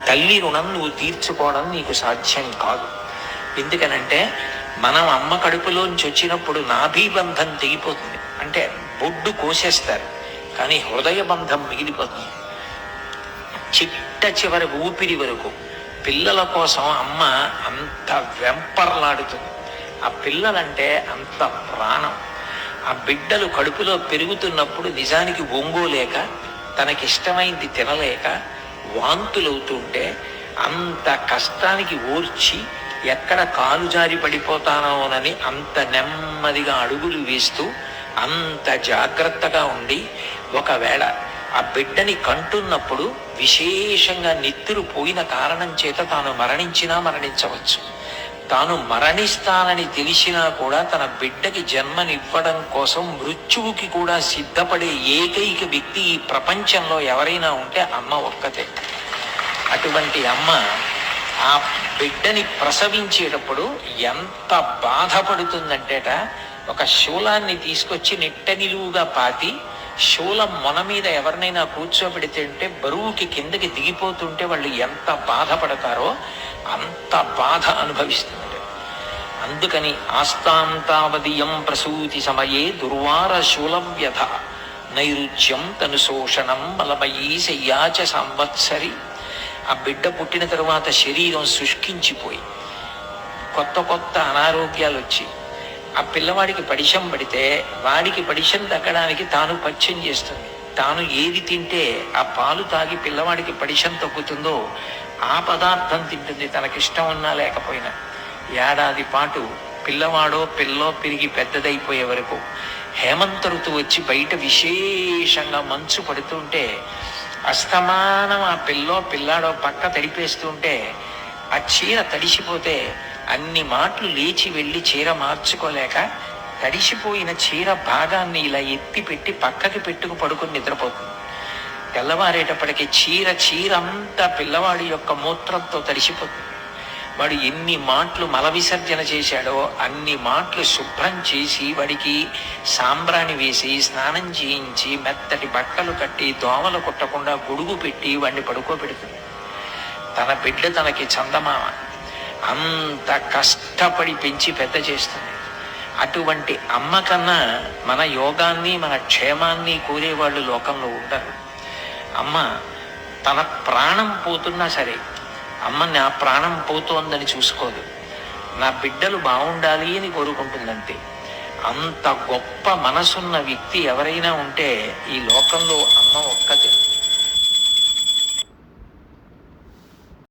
తల్లి రుణం నువ్వు తీర్చుకోవడం నీకు సాధ్యం కాదు. ఎందుకనంటే మనం అమ్మ కడుపులోంచి వచ్చినప్పుడు నాభీబంధం తెగిపోతుంది, అంటే బొడ్డు కోసేస్తారు, కానీ హృదయ బంధం మిగిలిపోతుంది. చిట్ట చివరి ఊపిరి వరకు పిల్లల కోసం అమ్మ అంత వెంపర్లాడుతుంది. ఆ పిల్లలంటే అంత ప్రాణం. ఆ బిడ్డలు కడుపులో పెరుగుతున్నప్పుడు నిజానికి ఒంగోలేక, తనకిష్టమైంది తినలేక వాంతులవుతుంటే అంత కష్టానికి ఓర్చి ఎక్కడ కాలు జారి పడిపోతానోనని అంత నెమ్మదిగా అడుగులు వేస్తూ అంత జాగ్రత్తగా ఉండి, ఒకవేళ ఆ బిడ్డని కంటున్నప్పుడు విశేషంగా నెత్తురు పోయిన కారణం చేత తాను మరణించినా మరణించవచ్చు. తాను మరణిస్తానని తెలిసినా కూడా తన బిడ్డకి జన్మనివ్వడం కోసం మృత్యువుకి కూడా సిద్ధపడే ఏకైక వ్యక్తి ఈ ప్రపంచంలో ఎవరైనా ఉంటే అమ్మ ఒక్కతే. అటువంటి అమ్మ ఆ బిడ్డని ప్రసవించేటప్పుడు ఎంత బాధపడుతుందంటేట, ఒక శూలాన్ని తీసుకొచ్చి నిట్ట నిలువుగా పాతి శూలం మొన మీద ఎవరినైనా కూర్చోబెడితే బరువుకి కిందకి దిగిపోతుంటే వాళ్ళు ఎంత బాధపడతారో అంత బాధ అనుభవిస్తుంది. అందుకని ఆస్తాంతావదీయం ప్రసూతి సమయే దుర్వార శూలవ్యధ నైరుచ్యం తను శోషణం బలమయీ శయ్యాచ సంవత్సరి. ఆ బిడ్డ పుట్టిన తరువాత శరీరం శుష్కించిపోయి కొత్త కొత్త అనారోగ్యాలు వచ్చి ఆ పిల్లవాడికి పడిశం పడితే వాడికి పడిశం తగ్గడానికి తాను పథ్యం చేస్తుంది. తాను ఏది తింటే ఆ పాలు తాగి పిల్లవాడికి పడిశం తగ్గుతుందో ఆ పదార్థం తింటుంది, తనకిష్టం ఉన్నా లేకపోయినా. ఏడాది పాటు పిల్లవాడో పిల్లో పెరిగి పెద్దదైపోయే వరకు హేమంత ఋతువు వచ్చి బయట విశేషంగా మంచు పడుతుంటే అస్తమానం ఆ పిల్లాడో పక్క తడిపేస్తుంటే ఆ చీర తడిసిపోతే అన్ని మాటలు లేచి వెళ్ళి చీర మార్చుకోలేక తడిసిపోయిన చీర భాగాన్ని ఇలా ఎత్తి పెట్టి పక్కకి పెట్టుకు పడుకుని నిద్రపోతుంది. తెల్లవారేటప్పటికి చీర అంతా పిల్లవాడి యొక్క మూత్రంతో తడిసిపోతుంది. వాడు ఎన్ని మాటలు మల విసర్జన చేశాడో అన్ని మాటలు శుభ్రం చేసి వాడికి సాంబ్రాణి వేసి స్నానం చేయించి మెత్తటి బట్టలు కట్టి దోమలు కుట్టకుండా గొడుగు పెట్టి వాడిని పడుకోబెడుతుంది. తన బిడ్డ తనకి చందమామ, అంత కష్టపడి పెంచి పెద్ద చేస్తుంది. అటువంటి అమ్మ కన్నా మన యోగాన్ని మన క్షేమాన్ని కోరేవాళ్ళు లోకంలో ఉండరు. అమ్మ తన ప్రాణం పోతున్నా సరే అమ్మ నా ప్రాణం పోతోందని చూసుకోదు, నా బిడ్డలు బాగుండాలి అని కోరుకుంటుందంతే. అంత గొప్ప మనసున్న వ్యక్తి ఎవరైనా ఉంటే ఈ లోకంలో అమ్మ ఒక్కతే.